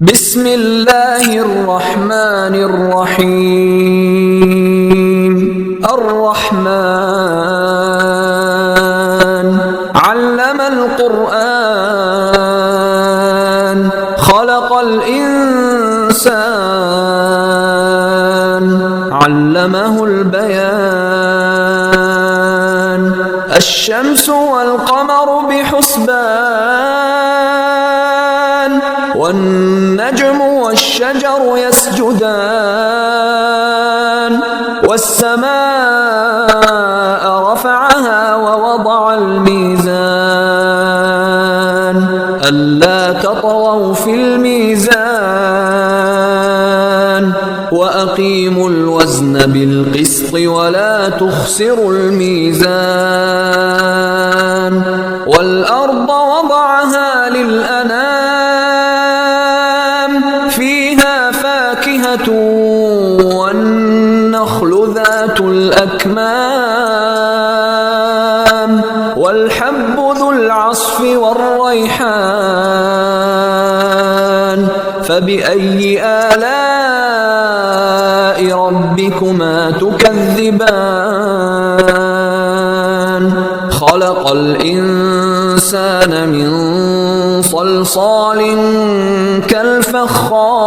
بسم الله الرحمن الرحيم. الرحمن علم القرآن خلق الإنسان علمه البيان. الشمس والقمر بحسبان والنجم والشجر يسجدان. والسماء رفعها ووضع الميزان ألا تطغوا في الميزان وأقيموا الوزن بالقسط ولا تخسروا الميزان. والأرض وضعها للأنام فيها فاكهة والنخل ذات الأكمام والحب ذو العصف والريحان. فبأي آلاء ربكما تكذبان؟ خلق الإنسان من صلصال كالفخار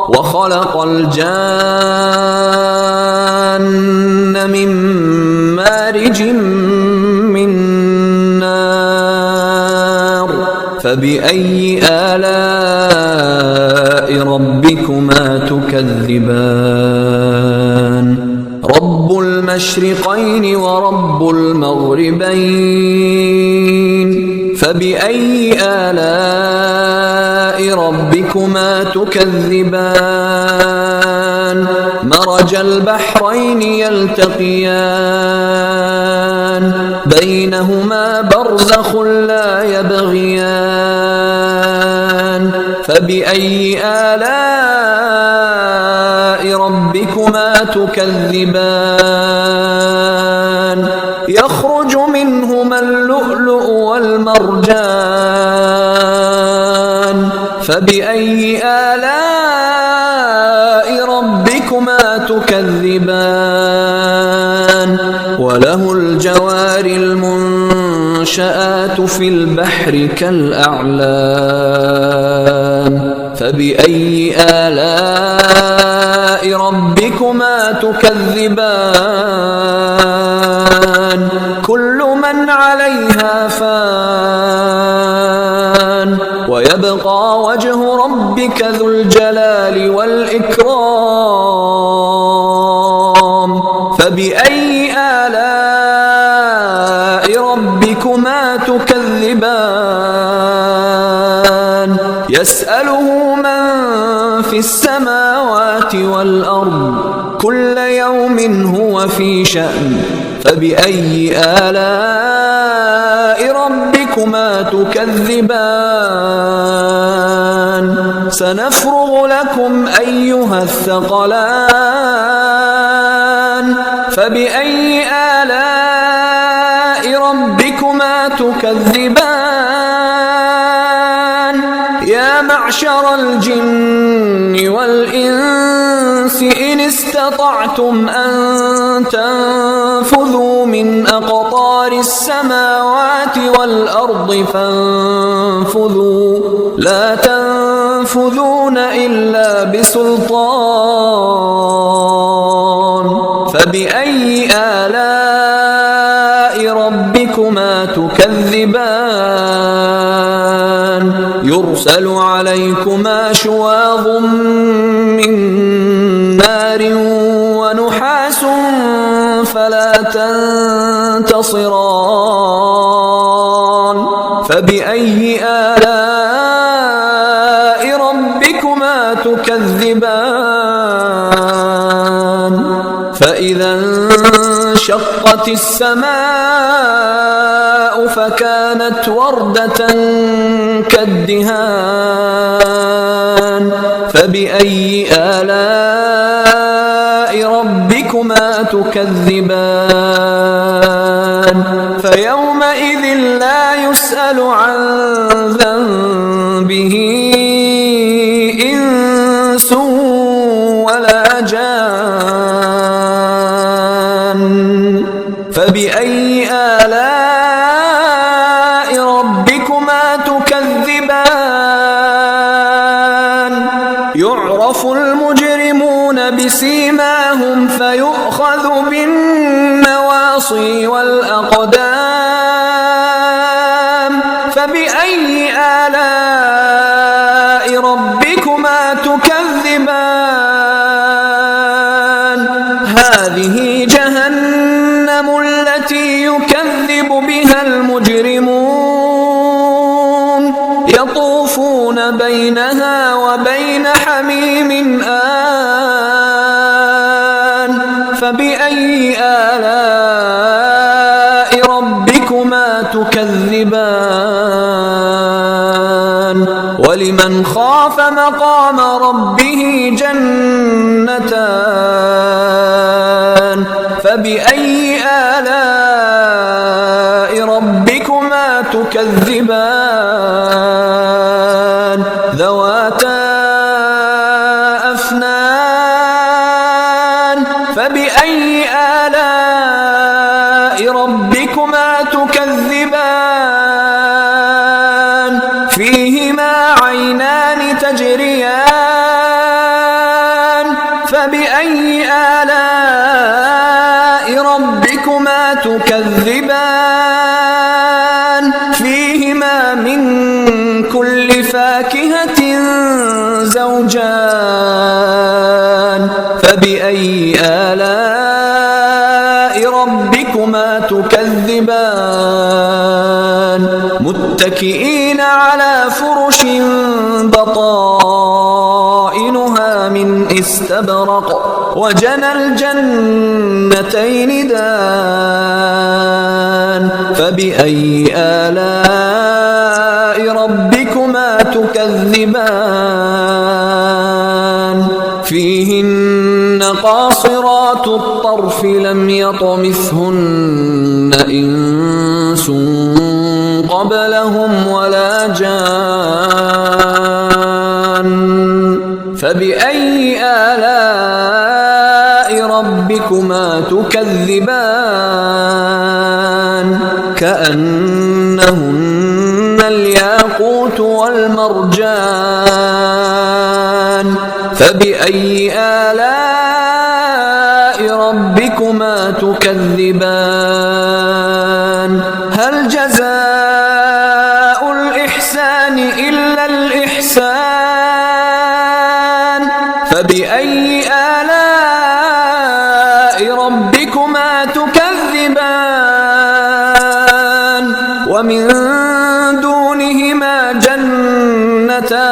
وخلق الجان من مارج من نار. فبأي آلاء ربكما تكذبان؟ رب المشرقين ورب المغربين. فبأي آلاء ربكما تكذبان؟ مرج البحرين يلتقيان بينهما برزخ لا يبغيان. فبأي آلاء ربكما تكذبان؟ يخرج منهما اللؤلؤ والمرجان. فبأي آلاء ربكما تكذبان؟ وله الجوار المنشآت في البحر كالأعلام. فبأي آلاء ربكما تكذبان؟ كل من عليها فان ويبقى وجه ربك ذو الجلال والإكرام. فبأي آلاء ربكما تكذبان؟ يسأله من في السماوات والأرض كل يوم هو في شأن. فبأي آلاء ربكما تكذبان؟ سنفرغ لكم أيها الثقلان. فبأي آلاء ربكما تكذبان؟ يا معشر الجن والإنس إن استطعتم أن تنفذوا من أقطار السماوات والأرض فانفذوا لا تنفذون إلا بسلطان. فبأي آلاء ربكما تكذبان؟ يرسل عليكما شواظ من نار ونحاس فلا تنتصران. فبأي آلاء ربكما تكذبان؟ فإذا انشقت السماء فكانت وردة كالدهان. فبأي آلاء ربكما تكذبان؟ فيومئذ لا يسأل عن ذنبه به إنس ولا جان فبأي آلاء ربكما تكذبان يعرف المجرمون بسيماهم فيؤخذ بالنواصي والأقدام فبأي آلاء ربكما تكذبان هذه جهنم التي يكذب بها المجرمون يطوفون بينها وبين حميم آن فبأي آلاء ربكما تكذبان ولمن خاف مقام ربه جنتان فبأي آلاء ربكما تكذبان ذواتا أفنان فبأي آلاء ربكما تكذبان فيهما عينان تجريان فبأي آلاء ربكما تكذبان فيهما من كل فاكهة زوجان فبأي آلاء ربكما تكذبان متكئين على فرش بطائنها من استبرق وجنى الجنتين دان فبأي آلاء ربكما تكذبان فيهن قاصرات الطرف لم يطمثهن إنس قبلهم ولا جان فبأي آلاء ربكما تكذبان كأنهن الياقوت والمرجان فبأي آلاء ربكما تكذبان هل جزاء الإحسان إلا الإحسان فبأي آلاء ربكما تكذبان ومن دونهما جنتان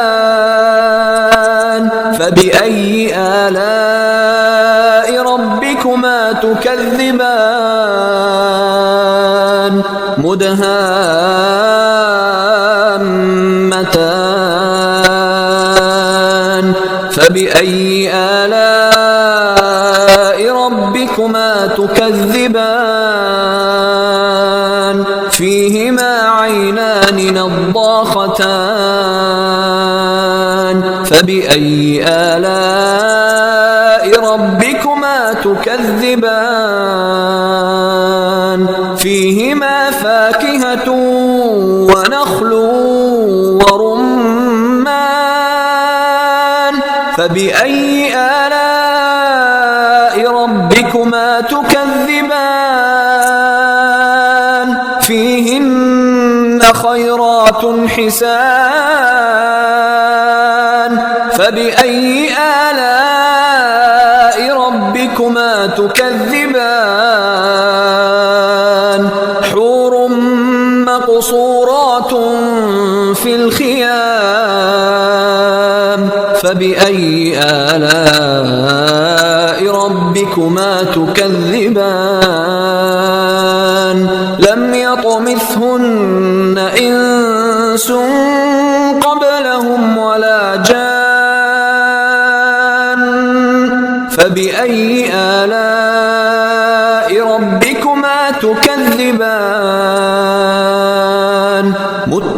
فبأي آلاء ربكما تكذبان مدهامتان فبأي آلاء ربكما تكذبان فيهما عينان نضاختان فبأي آلاء ربكما تكذبان فيهما فاكهة ونخل ورمان فبأي آلاء ربكما تكذبان فيهن خيرات حسان فبأي آلاء ربكما تكذبان حور مقصورات في الخيام فبأي آلاء ربكما تكذبان لم يطمثهن إنس قبلهم ولا جان فبأي آلاء ربكما تكذبان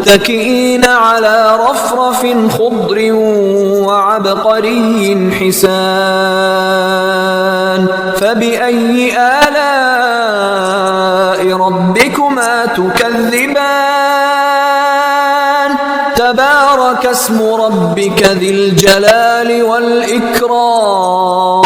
متكئين على رفرف خضر وعبقري حسان فبأي آلاء ربكما تكذبان تبارك اسم ربك ذي الجلال والإكرام